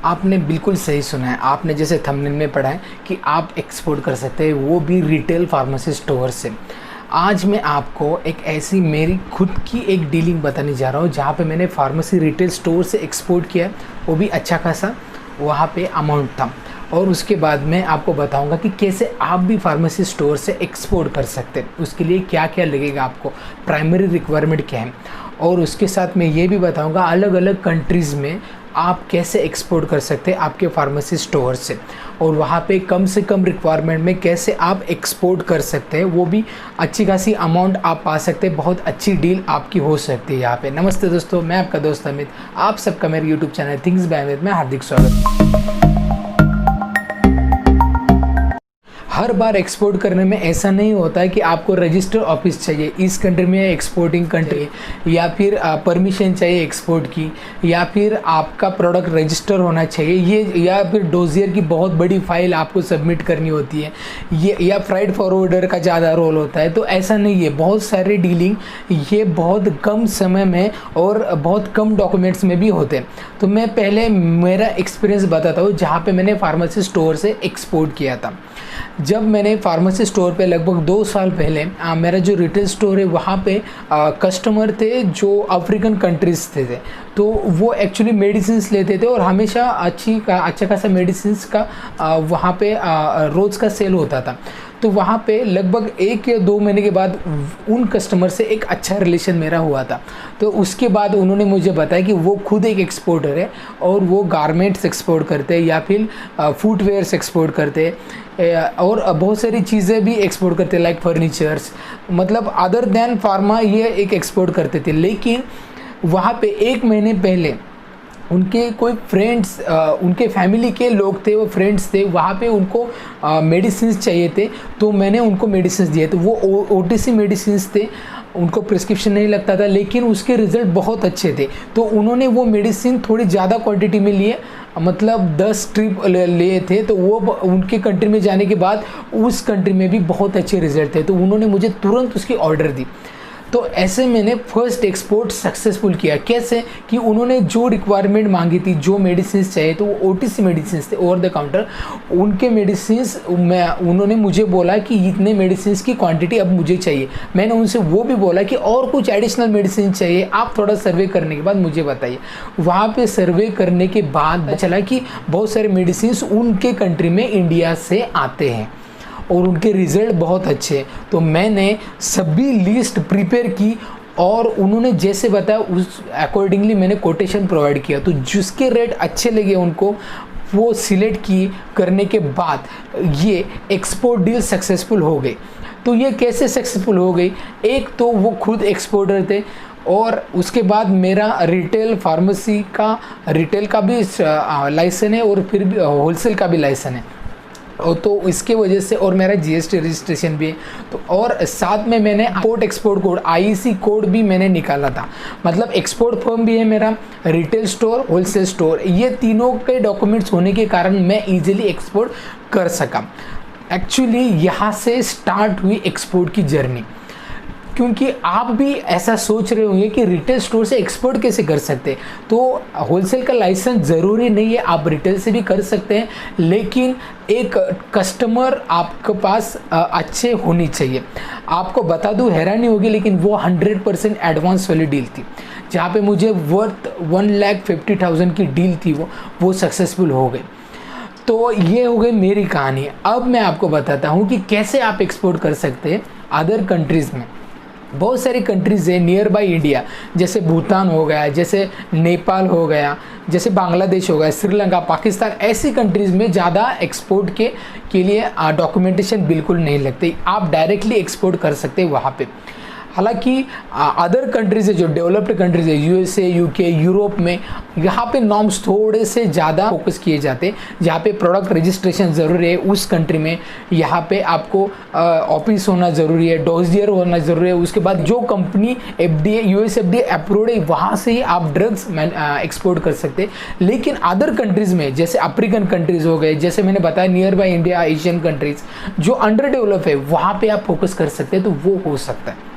आपने बिल्कुल सही सुना है। आपने जैसे थंबनेल में पढ़ा है कि आप एक्सपोर्ट कर सकते हैं, वो भी रिटेल फार्मेसी स्टोर से। आज मैं आपको एक ऐसी मेरी खुद की एक डीलिंग बताने जा रहा हूँ जहाँ पे मैंने फार्मेसी रिटेल स्टोर से एक्सपोर्ट किया, वो भी अच्छा खासा वहाँ पे अमाउंट था। और उसके बाद मैं आपको बताऊंगा कि कैसे आप भी फार्मेसी स्टोर से एक्सपोर्ट कर सकते हैं, उसके लिए क्या क्या लगेगा, आपको प्राइमरी रिक्वायरमेंट क्या है। और उसके साथ मैं ये भी बताऊंगा अलग अलग कंट्रीज़ में आप कैसे एक्सपोर्ट कर सकते हैं आपके फार्मेसी स्टोर से, और वहाँ पे कम से कम रिक्वायरमेंट में कैसे आप एक्सपोर्ट कर सकते हैं, वो भी अच्छी खासी अमाउंट आप पा सकते हैं। बहुत अच्छी डील आपकी हो सकती है यहाँ पे। नमस्ते दोस्तों, मैं आपका दोस्त अमित, आप सबका मेरे YouTube channel things by Amit में हार्दिक स्वागत। हर बार एक्सपोर्ट करने में ऐसा नहीं होता है कि आपको रजिस्टर ऑफिस चाहिए इस कंट्री में, एक्सपोर्टिंग कंट्री, या फिर परमिशन चाहिए एक्सपोर्ट की, या फिर आपका प्रोडक्ट रजिस्टर होना चाहिए, ये या फिर डोजियर की बहुत बड़ी फाइल आपको सबमिट करनी होती है, ये या फ्राइट फॉरवर्डर का ज़्यादा रोल होता है। तो ऐसा नहीं है, बहुत सारे डीलिंग ये बहुत कम समय में और बहुत कम डॉक्यूमेंट्स में भी होते हैं। तो मैं पहले मेरा एक्सपीरियंस बताता हूँ जहाँ पे मैंने फार्मेसी स्टोर से एक्सपोर्ट किया था। जब मैंने फार्मेसी स्टोर पे लगभग 2 साल पहले मेरा जो रिटेल स्टोर है वहाँ पे कस्टमर थे जो अफ्रीकन कंट्रीज़ से थे। तो वो एक्चुअली मेडिसिन्स लेते थे और हमेशा अच्छा खासा मेडिसिन्स का वहाँ पे रोज़ का सेल होता था। तो वहाँ पे लगभग 1 या 2 महीने के बाद उन कस्टमर से एक अच्छा रिलेशन मेरा हुआ था। तो उसके बाद उन्होंने मुझे बताया कि वो खुद एक एक्सपोर्टर है और वो गारमेंट्स एक्सपोर्ट करते हैं या फिर फुटवेयर्स एक्सपोर्ट करते हैं और बहुत सारी चीज़ें भी एक्सपोर्ट करते हैं, लाइक फर्नीचर्स, मतलब अदर देन फार्मा ये एक एक्सपोर्ट करते थे। लेकिन वहाँ पे 1 महीने पहले उनके कोई फ्रेंड्स, उनके फैमिली के लोग थे, वो फ्रेंड्स थे, वहाँ पे उनको मेडिसिन्स चाहिए थे। तो मैंने उनको मेडिसिन्स दिए। तो वो ओटीसी मेडिसिन्स थे, उनको प्रिस्क्रिप्शन नहीं लगता था, लेकिन उसके रिज़ल्ट बहुत अच्छे थे। तो उन्होंने वो मेडिसिन थोड़ी ज़्यादा क्वांटिटी में लिए, मतलब 10 स्ट्रिप लिए थे। तो वो उनके कंट्री में जाने के बाद उस कंट्री में भी बहुत अच्छे रिज़ल्ट थे। तो उन्होंने मुझे तुरंत उसकी ऑर्डर दी। तो ऐसे मैंने फर्स्ट एक्सपोर्ट सक्सेसफुल किया। कैसे कि उन्होंने जो रिक्वायरमेंट मांगी थी, जो मेडिसिन्स चाहिए, तो वो ओटीसी मेडिसिन्स थे, ओवर द काउंटर उनके मेडिसिन्स। उन्होंने मुझे बोला कि इतने मेडिसिन्स की क्वांटिटी अब मुझे चाहिए। मैंने उनसे वो भी बोला कि और कुछ एडिशनल मेडिसिन चाहिए, आप थोड़ा सर्वे करने के बाद मुझे बताइए। वहाँ पे सर्वे करने के बाद चला कि बहुत सारे मेडिसिन्स उनके कंट्री में इंडिया से आते हैं और उनके रिज़ल्ट बहुत अच्छे। तो मैंने सभी लिस्ट प्रिपेयर की और उन्होंने जैसे बताया उस अकॉर्डिंगली मैंने कोटेशन प्रोवाइड किया। तो जिसके रेट अच्छे लगे उनको, वो सिलेक्ट की करने के बाद ये एक्सपोर्ट डील सक्सेसफुल हो गई। तो ये कैसे सक्सेसफुल हो गई? एक तो वो खुद एक्सपोर्टर थे और उसके बाद मेरा रिटेल फार्मेसी का, रिटेल का भी लाइसेंस है और फिर भी होलसेल का भी लाइसेंस है। तो इसके वजह से, और मेरा जीएसटी रजिस्ट्रेशन भी है। तो और साथ में मैंने import export code, IEC code भी मैंने निकाला था। मतलब एक्सपोर्ट फर्म भी है मेरा, रिटेल स्टोर, होलसेल स्टोर, ये तीनों के डॉक्यूमेंट्स होने के कारण मैं इजीली एक्सपोर्ट कर सका। एक्चुअली यहाँ से स्टार्ट हुई एक्सपोर्ट की जर्नी। क्योंकि आप भी ऐसा सोच रहे होंगे कि रिटेल स्टोर से एक्सपोर्ट कैसे कर सकते हैं। तो होलसेल का लाइसेंस ज़रूरी नहीं है, आप रिटेल से भी कर सकते हैं, लेकिन एक कस्टमर आपके पास अच्छे होनी चाहिए। आपको बता दूं, हैरानी होगी, लेकिन वो 100% एडवांस वाली डील थी जहाँ पे मुझे वर्थ 1,50,000 की डील थी, वो सक्सेसफुल हो गई। तो ये हो गई मेरी कहानी। अब मैं आपको बताता हूँ कि कैसे आप एक्सपोर्ट कर सकते हैं अदर कंट्रीज़ में। बहुत सारी कंट्रीज़ है नियर बाई इंडिया, जैसे भूटान हो गया, जैसे नेपाल हो गया, जैसे बांग्लादेश हो गया, श्रीलंका, पाकिस्तान, ऐसी कंट्रीज़ में ज़्यादा एक्सपोर्ट के लिए डॉक्यूमेंटेशन बिल्कुल नहीं लगती, आप डायरेक्टली एक्सपोर्ट कर सकते हैं वहाँ पे। हालांकि अदर कंट्रीज़ है जो डेवलप्ड कंट्रीज़ है, यूएसए, यूके, यूरोप में, यहाँ पे नॉर्म्स थोड़े से ज़्यादा फोकस किए जाते हैं। जहाँ पे प्रोडक्ट रजिस्ट्रेशन ज़रूरी है उस कंट्री में, यहाँ पे आपको ऑफिस होना ज़रूरी है, डोजियर होना ज़रूरी है। उसके बाद जो company FDA, US FDA approved है, वहाँ से ही आप ड्रग्स एक्सपोर्ट कर सकते हैं। लेकिन अदर कंट्रीज़ में, जैसे अफ्रीकन कंट्रीज़ हो गए, जैसे मैंने बताया near by India, Asian countries जो अंडर डेवलप है, वहाँ पर आप फोकस कर सकते हैं। तो वो हो सकता है।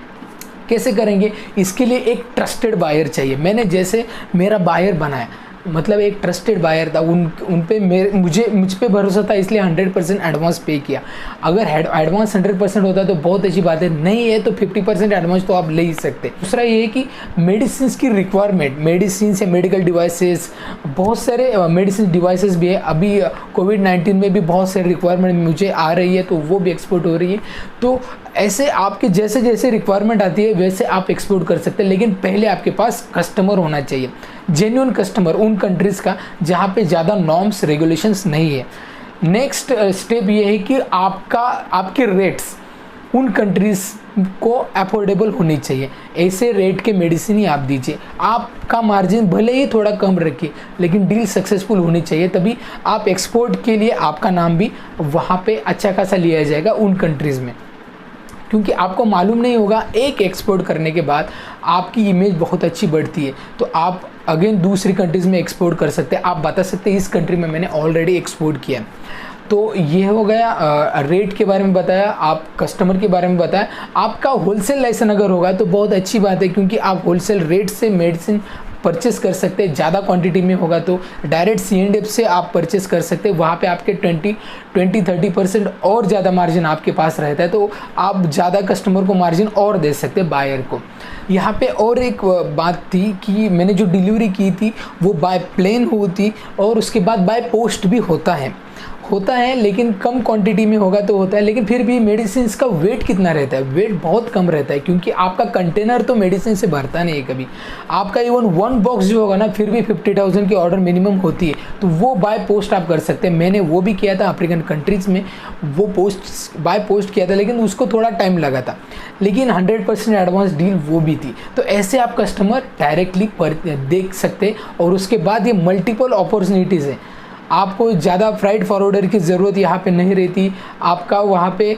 कैसे करेंगे? इसके लिए एक ट्रस्टेड बायर चाहिए। मैंने जैसे मेरा बायर बनाया, मतलब एक ट्रस्टेड बायर था, उन पे मुझ पे भरोसा था, इसलिए 100% एडवांस पे किया। अगर एडवांस 100% होता तो बहुत अच्छी बात है, नहीं है तो 50% एडवांस तो आप ले ही सकते। दूसरा ये है कि मेडिसिन की रिक्वायरमेंट, मेडिसिन या मेडिकल डिवाइसेस, बहुत सारे मेडिसिन डिवाइसेस भी है। अभी कोविड-19 में भी बहुत सारी रिक्वायरमेंट मुझे आ रही है, तो वो भी एक्सपोर्ट हो रही है। तो ऐसे आपके जैसे जैसे रिक्वायरमेंट आती है वैसे आप एक्सपोर्ट कर सकते हैं, लेकिन पहले आपके पास कस्टमर होना चाहिए, जेन्युइन कस्टमर उन कंट्रीज़ का जहाँ पे ज़्यादा नॉर्म्स रेगुलेशंस नहीं है। नेक्स्ट स्टेप ये है कि आपके रेट्स उन कंट्रीज़ को अफोर्डेबल होनी चाहिए। ऐसे रेट के मेडिसिन ही आप दीजिए। आपका मार्जिन भले ही थोड़ा कम रखिए, लेकिन डील सक्सेसफुल होनी चाहिए, तभी आप एक्सपोर्ट के लिए आपका नाम भी वहाँ पे अच्छा खासा लिया जाएगा उन कंट्रीज़ में। क्योंकि आपको मालूम नहीं होगा, एक एक्सपोर्ट करने के बाद आपकी इमेज बहुत अच्छी बढ़ती है, तो आप अगेन दूसरी कंट्रीज़ में एक्सपोर्ट कर सकते हैं। आप बता सकते हैं इस कंट्री में मैंने ऑलरेडी एक्सपोर्ट किया। तो ये हो गया, रेट के बारे में बताया, आप कस्टमर के बारे में बताया। आपका होलसेल लाइसेंस अगर होगा तो बहुत अच्छी बात है, क्योंकि आप होलसेल रेट से मेडिसिन परचेस कर सकते हैं। ज़्यादा क्वांटिटी में होगा तो डायरेक्ट C&F से आप परचेस कर सकते हैं, वहाँ पे आपके 20-30% और ज़्यादा मार्जिन आपके पास रहता है, तो आप ज़्यादा कस्टमर को मार्जिन और दे सकते हैं, बायर को। यहाँ पे और एक बात थी कि मैंने जो डिलीवरी की थी वो बाय प्लेन होती और उसके बाद बाय पोस्ट भी होता है, लेकिन कम क्वांटिटी में होगा तो होता है। लेकिन फिर भी मेडिसिन का वेट कितना रहता है? वेट बहुत कम रहता है, क्योंकि आपका कंटेनर तो मेडिसिन से भरता नहीं है कभी। आपका इवन 1 बॉक्स जो होगा ना, फिर भी 50,000 की ऑर्डर मिनिमम होती है, तो वो बाय पोस्ट आप कर सकते हैं। मैंने वो भी किया था अफ्रीकन कंट्रीज़ में, वो बाय पोस्ट किया था, लेकिन उसको थोड़ा टाइम लगा था, लेकिन 100% एडवांस डील वो भी थी। तो ऐसे आप कस्टमर डायरेक्टली देख सकते, और उसके बाद ये मल्टीपल अपॉर्चुनिटीज़ हैं। आपको ज़्यादा फ्राइट फॉरवर्डर की ज़रूरत यहाँ पे नहीं रहती, आपका वहाँ पे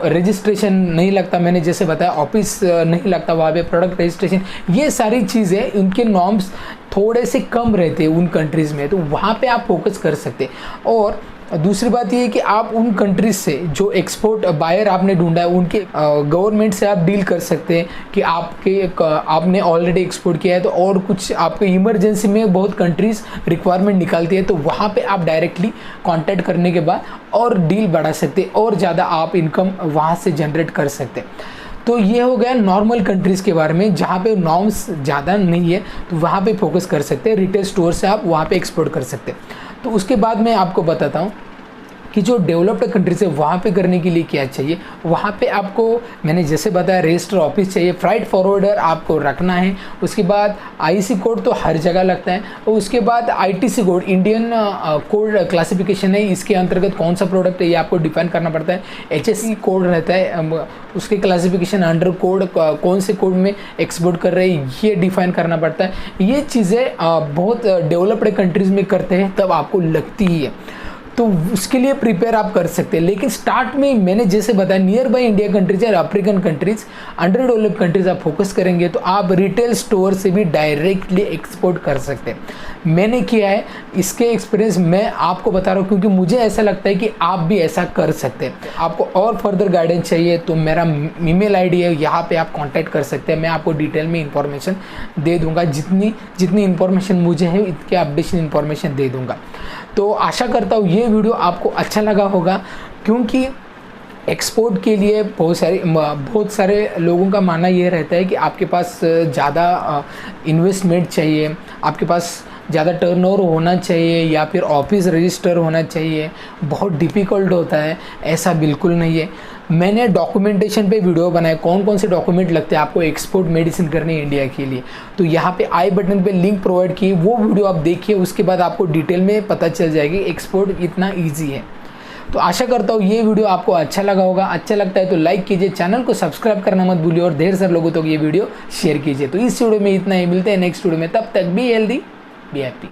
रजिस्ट्रेशन नहीं लगता, मैंने जैसे बताया ऑफिस नहीं लगता वहाँ पे, प्रोडक्ट रजिस्ट्रेशन, ये सारी चीज़ें उनके नॉर्म्स थोड़े से कम रहते हैं उन कंट्रीज़ में, तो वहाँ पे आप फोकस कर सकते हैं। और दूसरी बात ये है कि आप उन कंट्रीज से जो एक्सपोर्ट बायर आपने ढूंढा है उनके गवर्नमेंट से आप डील कर सकते हैं कि आपने ऑलरेडी एक्सपोर्ट किया है, तो और कुछ आपके इमरजेंसी में बहुत कंट्रीज रिक्वायरमेंट निकालती है, तो वहाँ पे आप डायरेक्टली कांटेक्ट करने के बाद और डील बढ़ा सकते हैं, और ज़्यादा आप इनकम वहाँ से जनरेट कर सकते हैं। तो ये हो गया नॉर्मल कंट्रीज़ के बारे में, जहाँ पे नॉर्म्स ज़्यादा नहीं है, तो वहाँ पे फोकस कर सकते हैं। रिटेल स्टोर से आप वहाँ पे एक्सपोर्ट कर सकते हैं। तो उसके बाद मैं आपको बताता हूँ कि जो डेवलप्ड कंट्रीज है वहाँ पे करने के लिए क्या चाहिए। वहाँ पे आपको मैंने जैसे बताया रजिस्टर ऑफिस चाहिए, फ्राइट फॉरवर्डर आपको रखना है, उसके बाद IC कोड तो हर जगह लगता है, और उसके बाद ITC code, Indian code classification है, इसके अंतर्गत कौन सा प्रोडक्ट है ये आपको डिफाइन करना पड़ता है। HSC कोड रहता है, उसके क्लासिफिकेशन अंडर कोड कौन से कोड में एक्सपोर्ट कर रहे हैं ये डिफाइन करना पड़ता है। ये चीज़ें बहुत डेवलप्ड कंट्रीज़ में करते हैं, तब आपको लगती ही है, तो उसके लिए प्रिपेयर आप कर सकते हैं। लेकिन स्टार्ट में मैंने जैसे बताया नियर बाय इंडिया कंट्रीज या African countries, under developed countries आप फोकस करेंगे तो आप रिटेल स्टोर से भी डायरेक्टली एक्सपोर्ट कर सकते हैं। मैंने किया है, इसके एक्सपीरियंस मैं आपको बता रहा हूँ, क्योंकि मुझे ऐसा लगता है कि आप भी ऐसा कर सकते हैं। आपको और फर्दर गाइडेंस चाहिए तो मेरा ईमेल ID है, यहाँ पे आप कांटेक्ट कर सकते हैं। मैं आपको डिटेल में इंफॉर्मेशन दे दूँगा, जितनी इंफॉर्मेशन मुझे है इतने अपडेशन इंफॉर्मेशन दे दूँगा। तो आशा करता हूँ ये वीडियो आपको अच्छा लगा होगा, क्योंकि एक्सपोर्ट के लिए बहुत सारे लोगों का मानना ये रहता है कि आपके पास ज़्यादा इन्वेस्टमेंट चाहिए, आपके पास ज़्यादा टर्नओवर होना चाहिए, या फिर ऑफिस रजिस्टर होना चाहिए, बहुत डिफ़िकल्ट होता है। ऐसा बिल्कुल नहीं है। मैंने डॉक्यूमेंटेशन पे वीडियो बनाए, कौन कौन से डॉक्यूमेंट लगते हैं आपको एक्सपोर्ट मेडिसिन करने इंडिया के लिए, तो यहाँ पे आई बटन पे लिंक प्रोवाइड की, वो वीडियो आप देखिए, उसके बाद आपको डिटेल में पता चल जाएगी एक्सपोर्ट इतना ईजी है। तो आशा करता हूँ ये वीडियो आपको अच्छा लगा होगा। अच्छा लगता है तो लाइक कीजिए, चैनल को सब्सक्राइब करना मत भूलिए, और ढेर सारे लोगों तक ये वीडियो शेयर कीजिए। तो इस वीडियो में इतना ही, मिलते हैं नेक्स्ट वीडियो में, तब तक बी हेल्दी बी हैप्पी।